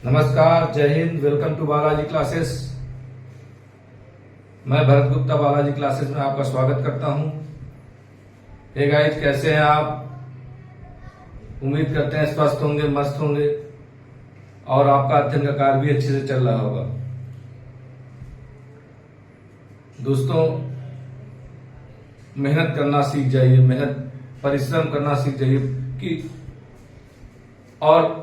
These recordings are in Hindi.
नमस्कार, जय Hind, welcome to Balaji classes. मैं भरत गुप्ता बालाजी क्लासेस में आपका स्वागत करता हूं। हे गाइस, कैसे हैं आप? उम्मीद करते हैं स्वस्थ होंगे, मस्त होंगे और आपका अध्ययन का कार्य भी अच्छे से चल रहा होगा। दोस्तों, मेहनत करना सीख जाइए, मेहनत परिश्रम करना सीख जाइए कि और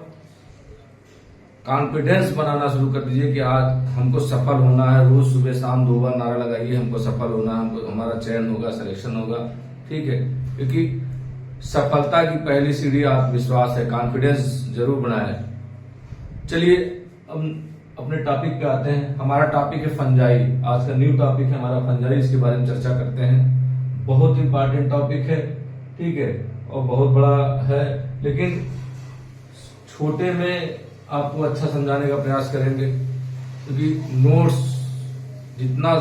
कॉन्फिडेंस बनाना शुरू कर दीजिए कि आज हमको सफल होना है। रोज सुबह शाम 2 बार नारा लगाइए, हमको सफल होना है, हमको हमारा चयन होगा, सिलेक्शन होगा। ठीक है, क्योंकि सफलता की पहली सीढ़ी आत्मविश्वास है। कॉन्फिडेंस जरूर बनाए। चलिए अब अपने टॉपिक पे आते हैं। हमारा टॉपिक है फंजाई। आज का न्यू टॉपिक है हमारा फंजाई। इसके बारे में चर्चा करते हैं। बहुत इंपॉर्टेंट टॉपिक है, ठीक है, और बहुत बड़ा है, लेकिन छोटे में आपको अच्छा समझाने का प्रयास करेंगे, क्योंकि नोट्स जितना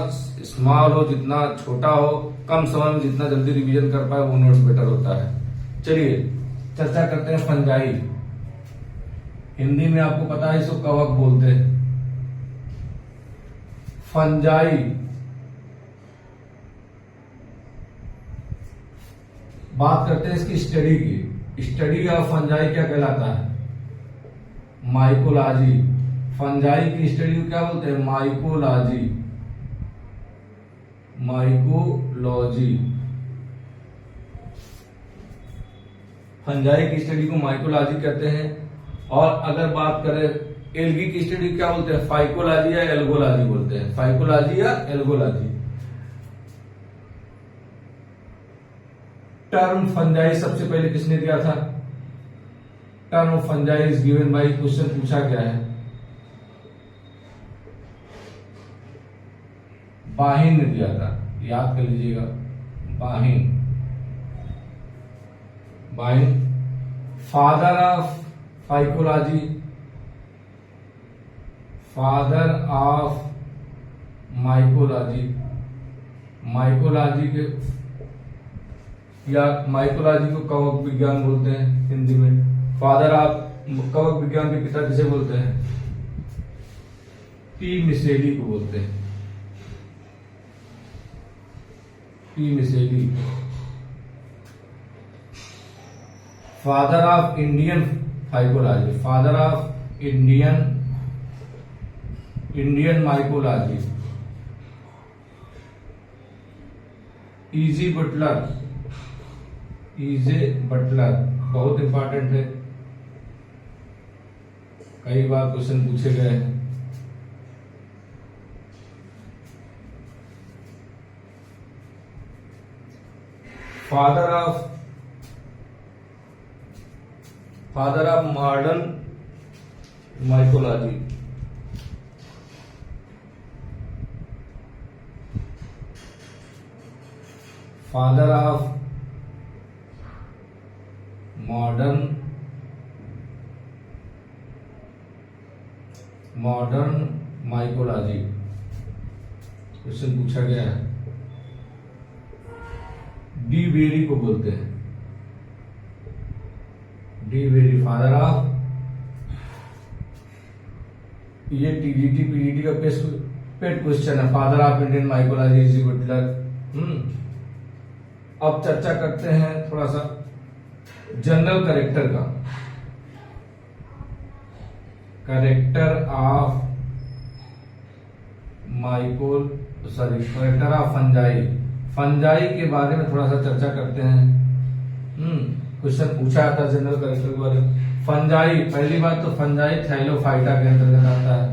स्मॉल हो, जितना छोटा हो, कम समय में जितना जल्दी रिवीजन कर पाए वो नोट्स बेटर होता है। चलिए चर्चा करते हैं फंजाई। हिंदी में आपको पता है इसको कवक बोलते हैं। फंजाई बात करते हैं इसकी स्टडी की। स्टडी ऑफ फंजाई क्या कहलाता है? माइकोलॉजी। फंजाई की स्टडी को क्या बोलते हैं? माइकोलॉजी। माइकोलॉजी। फंजाई की स्टडी को माइकोलॉजी कहते हैं। और अगर बात करें एल्गी की स्टडी क्या बोलते हैं? फाइकोलॉजी या एल्गोलॉजी बोलते हैं। फाइकोलॉजी या एल्गोलॉजी। टर्म फंजाई सबसे पहले किसने दिया था? Term of fungi is given bye, question पूछा गया है, बाहिन ने दिया था, याद कर लीजिएगा। बाहिन। बाहिन father of phycology, father of mycology. Mycology के या माइकोलॉजी को कवक विज्ञान बोलते हैं हिंदी में। फादर ऑफ कवक विज्ञान के पिता किसे बोलते हैं? पी मिसेली को बोलते हैं। P Micheli. Father of Indian phycology, father of Indian mycology, E J Butler. E J Butler बहुत इंपॉर्टेंट है, कई बार क्वेश्चन पूछे गए हैं। Father of modern mycology, father of modern mycology question पूछा गया है। डी बेरी को बोलते हैं। डी बेरी फादर ऑफ, ये टीजीटी पीजीटी का पेट क्वेश्चन है। Father of Indian mycology E J Butler. अब चर्चा करते हैं थोड़ा सा जनरल करेक्टर का। Character of character of fungi. Fungi के बारे में थोड़ा सा चर्चा करते हैं। क्वेश्चन पूछा था जनरल करेक्टर के बारे में। फंजाई, पहली बात तो फंजाई थैलोफाइटा के अंतर्गत आता है।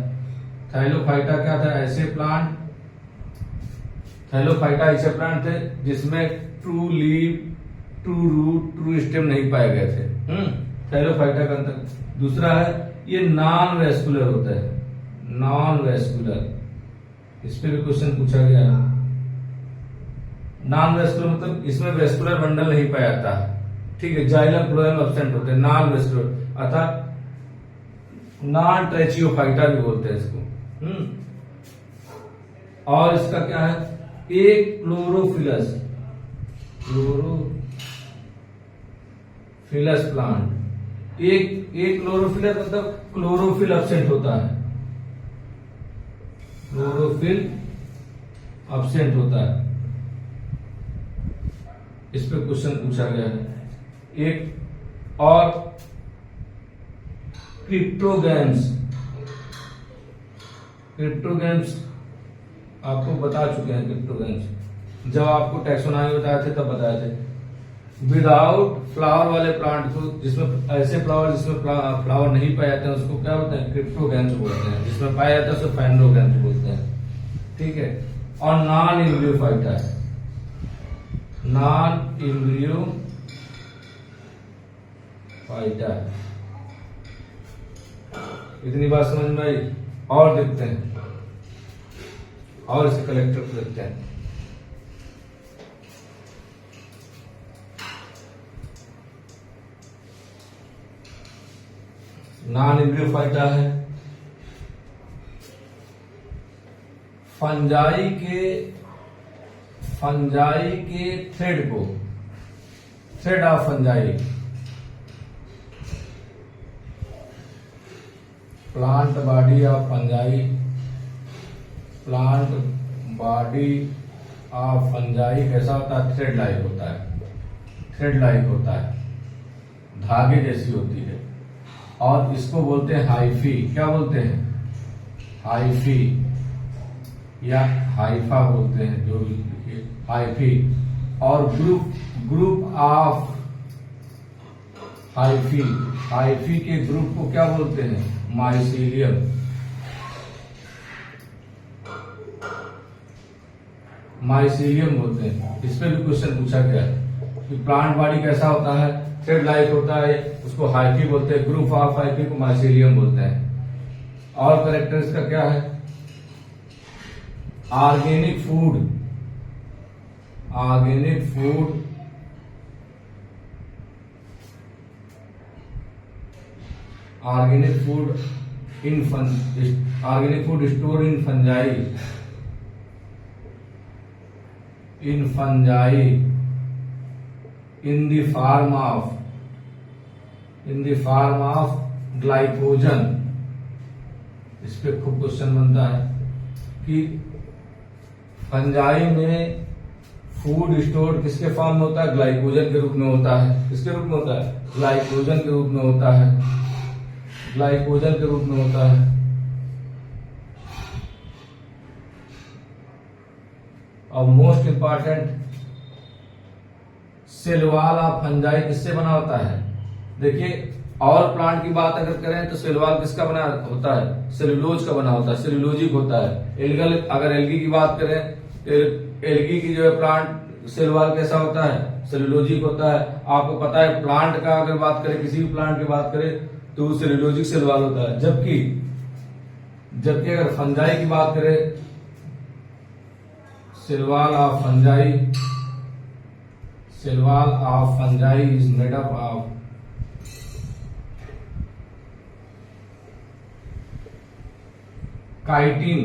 थैलोफाइटा क्या था? ऐसे प्लांट, थैलोफाइटा ऐसे प्लांट थे जिसमें true leave, true root, true stem नहीं पाए गए थे। थैलोफाइटा का अंतर। दूसरा है ये नॉन वेस्कुलर होता है। नॉन वेस्कुलर, इस पे भी क्वेश्चन पूछा गया है। नॉन वेस्कुलर मतलब इसमें वेस्कुलर बंडल नहीं पाया जाता है। ठीक है, जाइलम फ्लोएम एब्सेंट होते हैं। नॉन वेस्कुलर अर्थात नॉन ट्रेचियोफाइटा भी बोलते हैं इसको। और इसका क्या है? एक क्लोरोफिलस प्लांट। एक क्लोरोफिल मतलब क्लोरोफिल एब्सेंट होता है, क्लोरोफिल एब्सेंट होता है। इस पे क्वेश्चन पूछा गया है। एक और क्रिप्टोगैम्स, क्रिप्टोगैम्स आपको बता चुके हैं। क्रिप्टोगैम्स जब आपको टैक्सोनॉमी बताए थे तब बताए थे। विदाउट फ्लावर वाले प्लांट को, जिसमें ऐसे फ्लावर जिसमें फ्लावर नहीं पाए जाते हैं, उसको क्या बोलते हैं? क्रिप्टोगैम्स बोलते हैं। जिसमें पाया जाता है उसको फैंडोगैम्स बोलते हैं। ठीक है। और नॉन एम्ब्रियोफाइटा है, नॉन एम्ब्रियोफाइटा है। इतनी बात समझ में आई? और देखते हैं, और इसके कलेक्टर को देखते हैं। नॉन एम्ब्रियोफाइटा है। फंजाई के थ्रेड को, thread of fungi, plant body of fungi, plant body of fungi कैसा होता है? थ्रेड लाइक होता है, थ्रेड लाइक होता है, धागे जैसी होती है। और इसको बोलते हैं हाइफी। क्या बोलते हैं? हाइफी या हाइफा बोलते हैं, जो भी हाइफी। और ग्रुप ऑफ हाइफी, हाइफी के ग्रुप को क्या बोलते हैं? माइसीलियम। माइसीलियम बोलते हैं। इस पे भी क्वेश्चन पूछा गया है कि प्लांट बॉडी कैसा होता है? थ्रेड लाइक होता है, उसको हाइफी बोलते हैं। ग्रुप ऑफ हाइफी को माइसीलियम बोलते हैं। और कैरेक्टर इसका क्या है? Organic food, organic food, organic food in organic food store in fungi, in fungi in the form of glycogen. इस पे खूब क्वेश्चन बनता है कि फंजाई में फूड स्टोर किसके फॉर्म में होता है? ग्लाइकोजन के रूप में होता है। किसके रूप में होता है? ग्लाइकोजन के रूप में होता है, ग्लाइकोजन के रूप में होता है। और most important, cell wall of fungi किससे बना होता है? देखिए, और प्लांट की बात अगर करें तो सेल वॉल किसका बना होता है? सेलुलोज का बना होता है, सेलुलोजिक होता है। एल्गल, अगर एल्गी की बात करें तो एल्गी की जो है प्लांट सेल वॉल कैसा होता है? सेलुलोजिक होता है। आपको पता है प्लांट का अगर बात करें, किसी भी प्लांट की बात करें तो सेलुलोजिक सेल वॉल होता है। जबकि अगर फंजाई की बात करें, cell wall of fungi, cell wall of fungi is made up of chitin.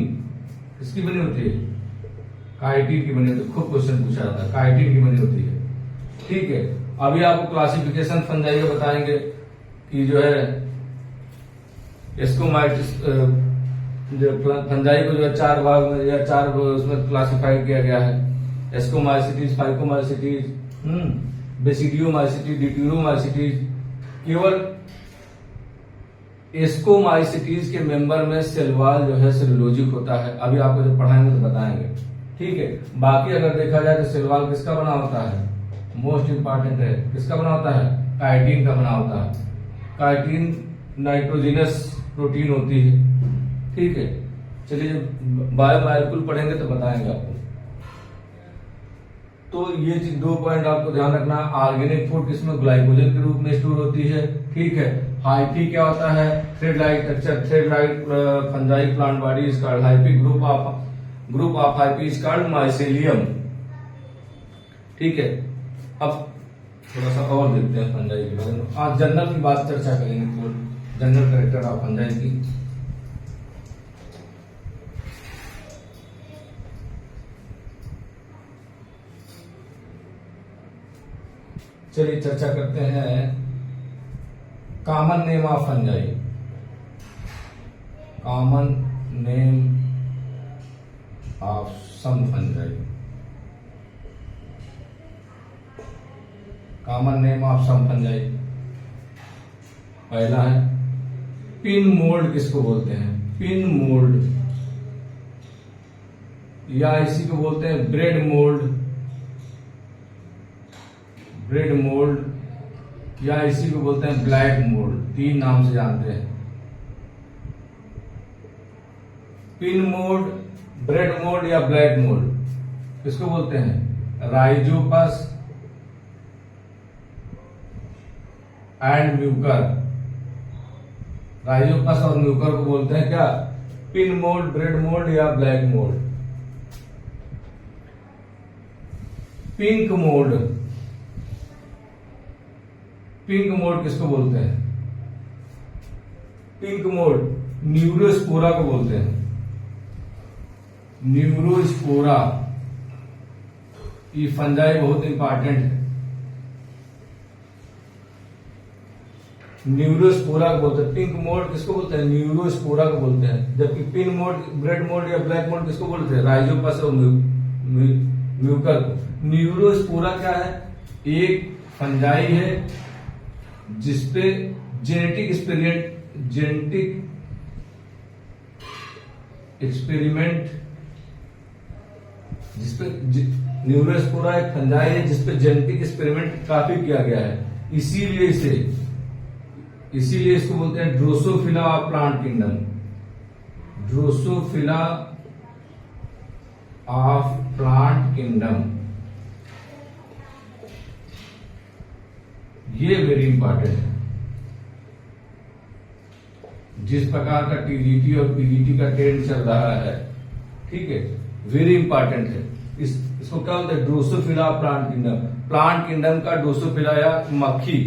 किसकी बनी होती है? काइटिन की बनी होती है। खूब क्वेश्चन पूछा जाता है, काइटिन की बनी होती है। ठीक है। अभी आपको क्लासिफिकेशन फंजाई का बताएंगे कि जो है एस्कोमाइटिस, जो फंजाई को जो है 4 भाग में या 4 उसमें क्लासिफाई किया गया है। Ascomycetes, phycomycetes, basidiomycetes, deuteromycetes. केवल एस्कोमाइसिटीज के मेंबर में सेल वॉल जो है सेलुलोजिक होता है। अभी आपको जब पढ़ाएंगे तो बताएंगे। ठीक है। बाकी अगर देखा जाए तो सेल वॉल किसका बना होता है? मोस्ट इंपॉर्टेंट है, किसका बना होता है? काइटिन का बना होता है। काइटिन नाइट्रोजिनस प्रोटीन होती है। ठीक है। चलिए, जब बायोमॉलिक्यूल पढ़ेंगे तो बताएंगे आपको। तो ये चीज 2 पॉइंट आपको ध्यान रखना। ऑर्गेनिक फूड किसमें? ग्लाइकोजन के रूप में स्टोर होती है। ठीक है। हाइफी क्या होता है? Thread like structure, thread like fungi plant body is called hyphae. Group of hyphae is called mycelium. ठीक है। अब थोड़ा सा और देखते हैं फंजाई के बारे में। आज जनरल की बात चर्चा करेंगे, तो जनरल कैरेक्टर ऑफ फंजाई की। चलिए चर्चा करते हैं common name of fungi, common name of some fungi, common name of some fungi. पहला है पिन मोल्ड, किसको बोलते हैं? पिन मोल्ड, या इसी को बोलते हैं ब्रेड मोल्ड, ब्रेड मोल्ड, या इसी को बोलते हैं ब्लैक मोल्ड। तीन नाम से जानते हैं, पिन मोल्ड, ब्रेड मोल्ड या ब्लैक मोल्ड। किसको बोलते हैं? राइजोपस एंड म्यूकर, राइजोपस और म्यूकर को बोलते हैं क्या? पिन मोल्ड, ब्रेड मोल्ड या black mould. Pink mould, pink mould किसको बोलते हैं? पिंक मोल्ड न्यूरोस्पोरा को बोलते हैं, न्यूरोस्पोरा। ये फंजाई बहुत इंपॉर्टेंट है, न्यूरोस्पोरा को बोलते हैं। पिंक मोल्ड किसको बोलते हैं? न्यूरोस्पोरा को बोलते हैं। जबकि पिन मोल्ड, ब्रेड मोल्ड या ब्लैक मोल्ड किसको बोलते हैं? राइजोपस और म्यूकर को। न्यूरोस्पोरा क्या है? एक फंजाई है जिसपे जेनेटिक एक्सपेरिमेंट जिसपे न्यूरोस्पोरा एक फंजाई है जिसपे जेनेटिक एक्सपेरिमेंट काफी किया गया है, इसीलिए इसको बोलते हैं Drosophila of plant kingdom, Drosophila of plant kingdom. ये वेरी इंपॉर्टेंट है। जिस प्रकार का टीडीटी और पीडीटी का ट्रेंड चल रहा है, ठीक है, वेरी इंपॉर्टेंट है। इसको क्या बोलते हैं? Drosophila plant kingdom. Plant kingdom का ड्रोसोफिला या मक्खी,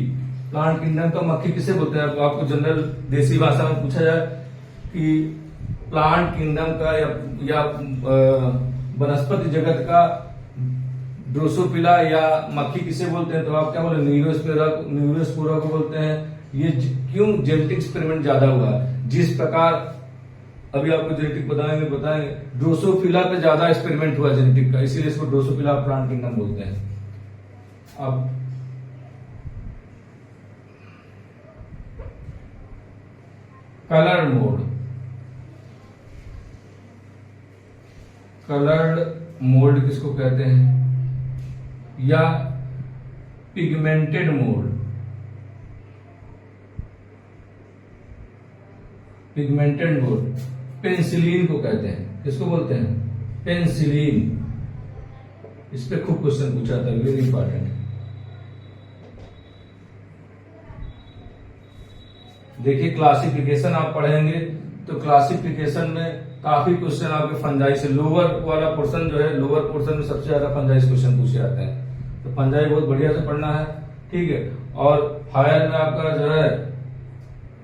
प्लांट किंगडम का मक्खी किसे बोलते हैं? आपको जनरल देसी भाषा में पूछा जाए कि प्लांट किंगडम का या वनस्पति जगत का ड्रोसोफिला या मक्खी किसे बोलते हैं? तो आप क्या बोले? न्यूरोस्पोरा को बोलते हैं। ये क्यों? जेनेटिक एक्सपेरिमेंट ज्यादा हुआ है। जिस प्रकार अभी आपको जेनेटिक बताएंगे, ड्रोसोफिला पे ज्यादा एक्सपेरिमेंट हुआ जेनेटिक का, इसीलिए इसको ड्रोसोफिला प्लांट किंगडम बोलते हैं। अब कलर्ड मोड, कलर्ड मोल्ड किसको कहते हैं? या pigmented mould, pigmented mould penicillin को कहते हैं। किसको बोलते हैं? पेंसिलिन। इस पे खूब क्वेश्चन पूछा था, वेरी इंपॉर्टेंट है। देखिए क्लासिफिकेशन आप पढ़ेंगे तो क्लासिफिकेशन में काफी क्वेश्चन आपके फंजाई से, लोअर वाला पोर्शन जो है, लोअर पोर्शन में सबसे ज्यादा फंजाई से क्वेश्चन पूछे जाते हैं। तो फंजाई बहुत बढ़िया से पढ़ना है, ठीक है। और हायर में आपका जो है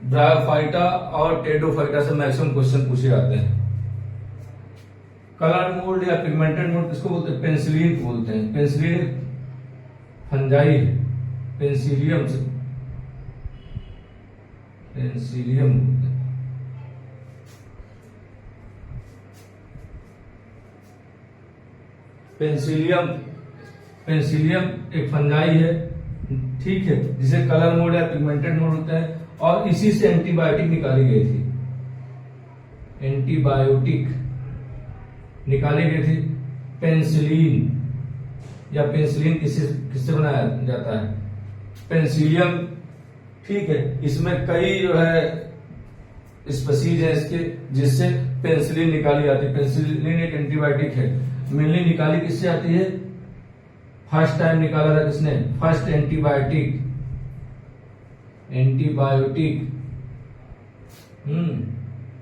ब्रायोफाइटा और टेडोफाइटा से मैक्सिमम क्वेश्चन पूछे जाते हैं। कलर मोल्ड या पिगमेंटेड मोल्ड किसको बोलते हैं? पेंसिलिन को बोलते हैं। पेंसिलिन फंजाई है, पेंसिलियम से, पेंसिलियम बोलते हैं। पेंसिलियम एक फंजाई है, ठीक है, जिसे कलर मोड या पिगमेंटेड मोड होता है। और इसी से एंटीबायोटिक निकाली गई थी, एंटीबायोटिक निकाली गई थी। पेंसिलिन या पेंसिलिन किससे बनाया जाता है? पेंसिलियम, ठीक है। इसमें कई जो है स्पीसीज है इसके जिससे पेंसिलिन निकाली जाती है। पेंसिलिन एक एंटीबायोटिक है, मेनली निकाली किससे आती है? फर्स्ट टाइम निकाला था किसने? First antibiotic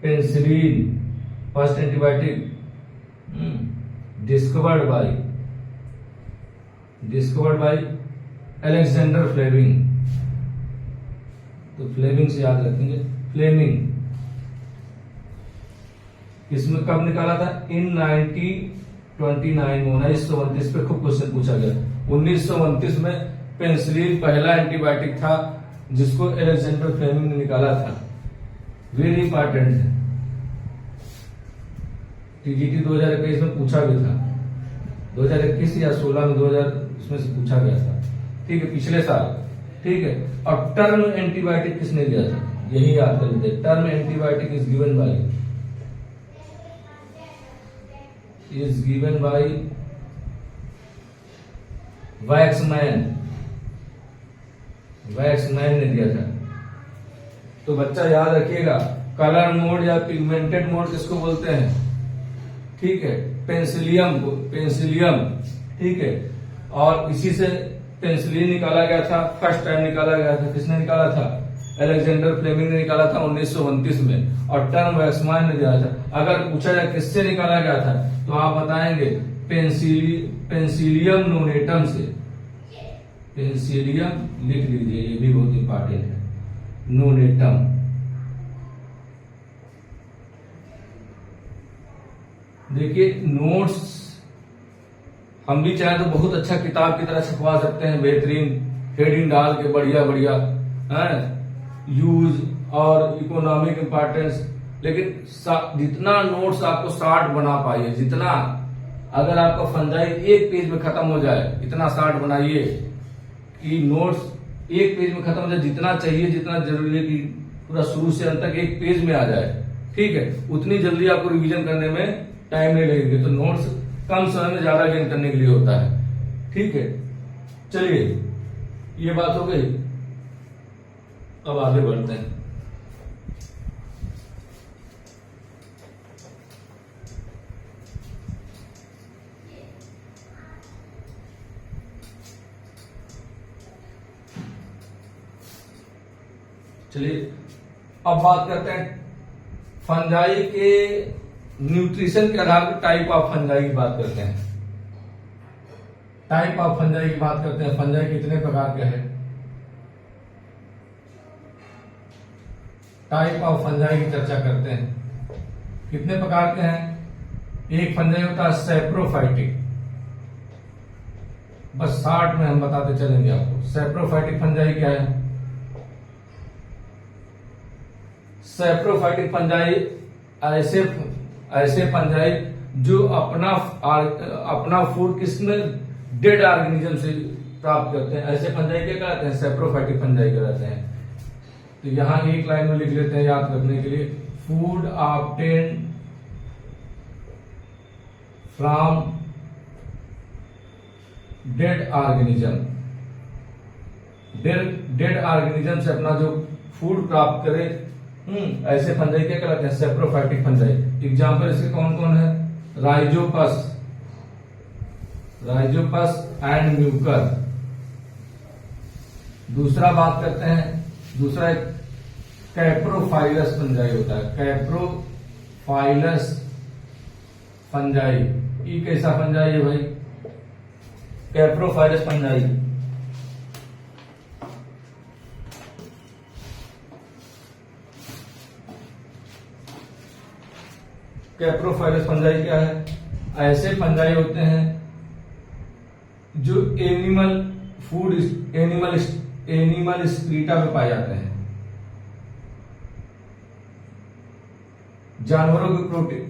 penicillin, first antibiotic discovered by Alexander Fleming. तो फ्लेमिंग से याद रखेंगे, फ्लेमिंग। इसमें कब निकाला था? इन 1929 पे खूब क्वेश्चन पूछा गया। 1929 में पेंसिलिन पहला एंटीबायोटिक था जिसको अलेक्जेंडर फ्लेमिंग ने निकाला था, वेरी इंपॉर्टेंट है। टीजीटी 2021 में पूछा भी था, 2021 या 16 में 2000 इसमें से पूछा गया था, ठीक है, पिछले साल, ठीक है। और टर्म एंटीबायोटिक किसने दिया था, यही याद कर लेते। Term antibiotic is given by Waksman ने दिया था। तो बच्चा याद रखिएगा, कलर मोड या पिगमेंटेड मोड किसको बोलते हैं, ठीक है, पेंसिलियम, ठीक है। और इसी से पेंसिलिन निकाला गया था, फर्स्ट टाइम निकाला गया था, किसने निकाला था, अलेक्जेंडर फ्लेमिंग ने निकाला था 1929 में, और टर्म वैक्समैन ने दिया था। अगर पूछा जाए किससे निकाला गया था, तो आप बताएंगे पेंसिलियम नोनेटम से। पेंसिलियम लिख लीजिए, ये भी बहुत इंपॉर्टेंट है, नोनेटम। देखिए नोट्स हम भी चाहे तो बहुत अच्छा किताब की तरह छपवा सकते हैं, बेहतरीन हेडिंग डाल के, बढ़िया बढ़िया यूज और इकोनॉमिक इंपॉर्टेंस। लेकिन जितना नोट्स आपको शार्ट बना पाइए, जितना, अगर आपका फंजाई एक पेज में खत्म हो जाए, इतना शार्ट बनाइए कि नोट्स एक पेज में खत्म हो जाए, जितना चाहिए, जितना जरूरी है कि पूरा शुरू से अंत तक एक पेज में आ जाए, ठीक है, उतनी जल्दी आपको रिवीजन करने में टाइम नहीं लगेगी। तो नोट्स कम समय में ज्यादा गेन करने के लिए होता है, ठीक है। चलिए ये बात हो गई, अब आगे बढ़ते हैं। चलिए अब बात करते हैं फंजाई के न्यूट्रिशन के आधार पर टाइप ऑफ फंजाई की बात करते हैं। टाइप ऑफ फंजाई की बात करते हैं। फंजाई कितने प्रकार के हैं, टाइप ऑफ फंजाई की चर्चा करते हैं। कितने प्रकार के हैं, एक फंजाई होता है सैप्रोफाइटिक, बस 60 में हम बताते चलेंगे आपको। सैप्रोफाइटिक फंजाई क्या है, सैप्रोफाइटिक फंजाई ऐसे फंजाई जो अपना फूड किसने, डेड ऑर्गेनिज्म से प्राप्त करते हैं, ऐसे फंजाई क्या कहते हैं, सैप्रोफाइटिक फंजाई कहते हैं। तो यहां एक लाइन में लिख लेते हैं याद रखने के लिए, food obtain from dead organism. Dead organism से अपना जो फूड प्राप्त करे, ऐसे फंजाई क्या कहलाते हैं, सैप्रोफाइटिक फंजाई। एग्जाम्पल इसके कौन कौन है, राइजोपस एंड म्यूकर। दूसरा बात करते हैं, दूसरा एक कैप्रोफाइलस फंजाई होता है, कैप्रोफाइलस फंजाई। ये कैसा फंजाई है भाई, कैप्रोफाइलस फंजाई। कैप्रोफाइलस फंजाई क्या है, ऐसे फंजाई होते हैं जो एनिमल स्क्रीटा में पाए जाते हैं, जानवरों के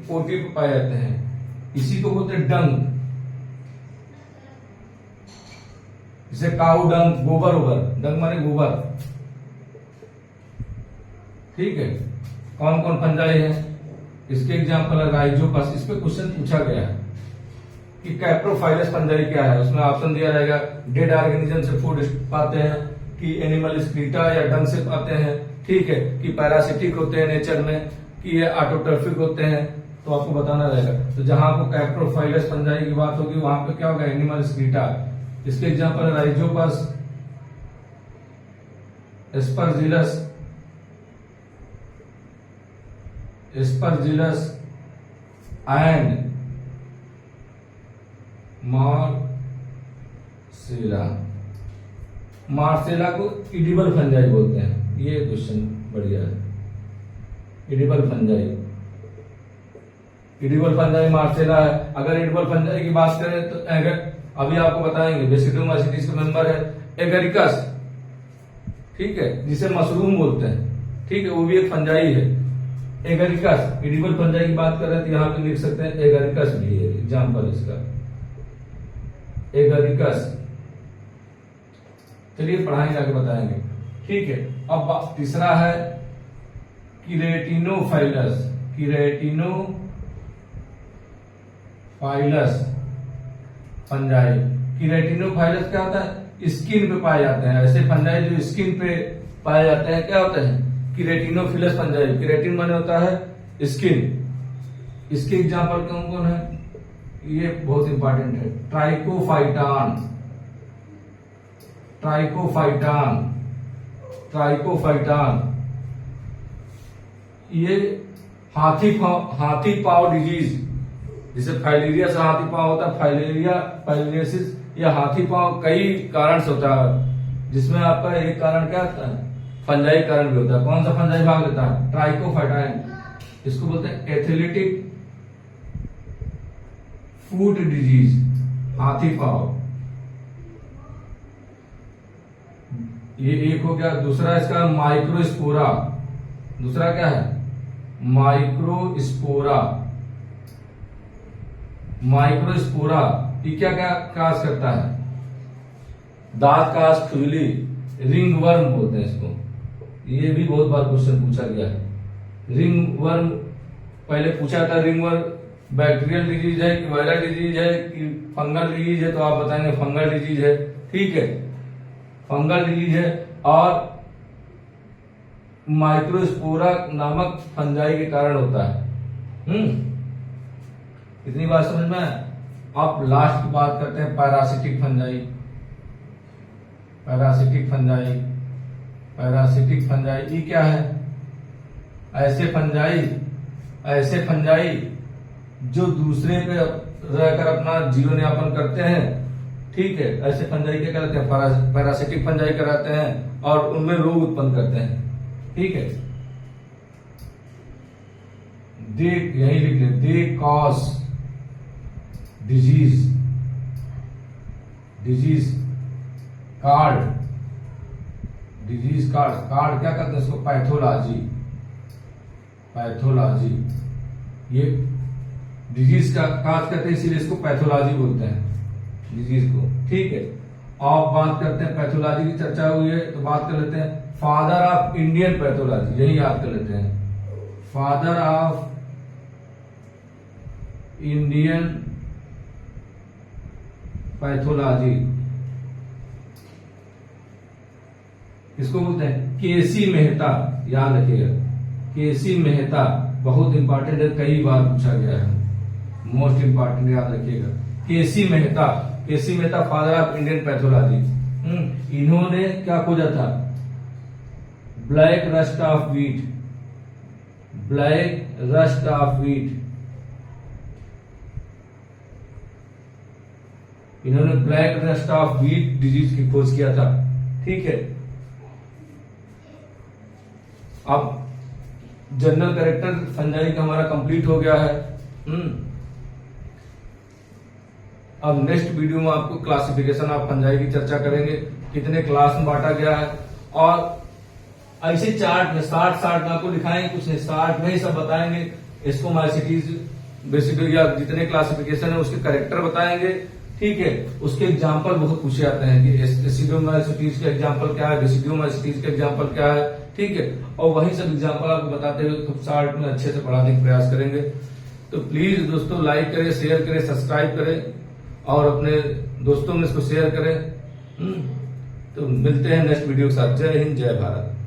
पोटी पे पाए जाते हैं। इसी को बोलते हैं डंग, जैसे काऊ डंग, गोबर ओबर, डंग माने गोबर, ठीक है। कौन कौन फंजाई है, इसके एग्जाम्पल है राइजोपस। इस पे क्वेश्चन पूछा गया है कि कैप्रोफाइलस फंजाई क्या है, उसमें ऑप्शन दिया रहेगा, डेड ऑर्गेनिज्म से फूड पाते हैं, कि एनिमल स्क्रीटा या डंग से पाते हैं, ठीक है, कि पैरासिटिक होते हैं नेचर में, कि ये ऑटोट्रॉफिक होते हैं, तो आपको बताना रहेगा। तो जहां आपको कैप्रोफाइलस फंजाई की बात होगी वहां पे क्या होगा, एनिमल स्क्रीटा। इसके एग्जाम्पल है राइजोपस, एस्परजिलस एंड मार्सेला को इडिबल फंजाई बोलते हैं। ये क्वेश्चन बढ़िया है, इडिबल फंजाई मार्सेला है। अगर इडिबल फंजाई की बात करें तो अभी आपको बताएंगे, बेसिडोमाइसीट्स का मेंबर है एगरिकस, ठीक है, जिसे मशरूम बोलते हैं, ठीक है, वो भी एक फंजाई है। एगरिकस, एडिबल फंजाई की बात कर रहे हैं तो यहाँ पे लिख सकते हैं एगरिकस भी है एग्जाम्पल इसका, एगरिकस। चलिए पढ़ाएंगे, आगे बताएंगे, ठीक है। अब तीसरा है कीरेटिनोफाइलस, कीरेटिनोफाइलस फंजाई। कीरेटिनोफाइलस क्या होता है, स्किन पे पाए जाते हैं, ऐसे फंजाई जो स्किन पे पाए जाते हैं क्या होते हैं, कीरेटिनोफिलस फंजाई। कीरेटिन माने होता है स्किन, इसके एग्जाम्पल कौन कौन है, ये बहुत इंपॉर्टेंट है। ट्राइकोफाइटान, ये हाथी पाव डिजीज, जिसे फाइलेरिया से हाथी पाव होता है, फाइलेरियासिस या हाथी पाव कई कारण से होता है, जिसमें आपका एक कारण क्या होता है, फंजाई कारण भी होता है। कौन सा फंजाई भाग लेता है, ट्राइकोफाइटाइन, इसको बोलते हैं एथलेटिक फूट डिजीज, हाथी पाव। ये एक हो गया। दूसरा इसका माइक्रोस्पोरा, दूसरा क्या है, माइक्रोस्पोरा। ये क्या क्या काज करता है, दांत काज, खुजली, रिंग वर्म बोलते हैं इसको। ये भी बहुत बार क्वेश्चन पूछा गया है। रिंग वर्म पहले पूछा था, रिंग वर्म बैक्टीरियल डिजीज है कि वायरल डिजीज है कि फंगल डिजीज है, तो आप बताएंगे फंगल डिजीज है, ठीक है, फंगल डिजीज है। और माइक्रोस्पोरा नामक फंजाई के कारण होता है। इतनी बात समझ में। अब लास्ट की बात करते हैं पैरासिटिक फंजाई। पैरासिटिक फंजाई ये क्या है, ऐसे फंजाई जो दूसरे पे रहकर अपना जीवन यापन करते हैं, ठीक है, ऐसे फंजाई क्या कहलाते हैं, पैरासिटिक फंजाई कहलाते हैं, और उनमें रोग उत्पन्न करते हैं, ठीक है। यही लिख लें, दे कॉज डिजीज कार्ड क्या करते हैं इसको, पैथोलॉजी। ये डिजीज का काज करते हैं, इसीलिए इसको पैथोलॉजी बोलते हैं डिजीज को, ठीक है। आप बात करते हैं, पैथोलॉजी की चर्चा हुई है तो बात कर लेते हैं फादर ऑफ इंडियन पैथोलॉजी, यही याद कर लेते हैं, फादर ऑफ इंडियन पैथोलॉजी इसको बोलते हैं केसी मेहता। याद रखिएगा, केसी मेहता बहुत इंपॉर्टेंट है, कई बार पूछा गया है, मोस्ट इंपॉर्टेंट याद रखिएगा। K C Mehta father of Indian pathology. इन्होंने क्या खोजा था, ब्लैक रस्ट ऑफ व्हीट, इन्होंने black rust of wheat disease की खोज किया था, ठीक है। अब जनरल कैरेक्टर फंजाई का हमारा कंप्लीट हो गया है। अब नेक्स्ट वीडियो में आपको क्लासिफिकेशन ऑफ फंजाई की चर्चा करेंगे, कितने क्लास में बांटा गया है, और ऐसे चार्ट में 60 में आपको दिखाएंगे, कुछ 60 में ही सब बताएंगे। एस्कोमाइसिटीज, बेसिकली या जितने क्लासिफिकेशन है उसके कैरेक्टर बताएंगे, ठीक है। उसके एग्जाम्पल बहुत पूछे जाते हैं कि एसिडोमाइसिटीज का एग्जाम्पल क्या है, बेसिडोमाइसिटीज का एग्जाम्पल क्या है, ठीक है। और वही सब एग्जाम्पल आपको बताते हुए खूब शार्ट में अच्छे से पढ़ाने का प्रयास करेंगे। तो प्लीज दोस्तों लाइक करें, शेयर करें, सब्सक्राइब करें और अपने दोस्तों में इसको शेयर करें। तो मिलते हैं नेक्स्ट वीडियो के साथ। जय हिंद, जय भारत।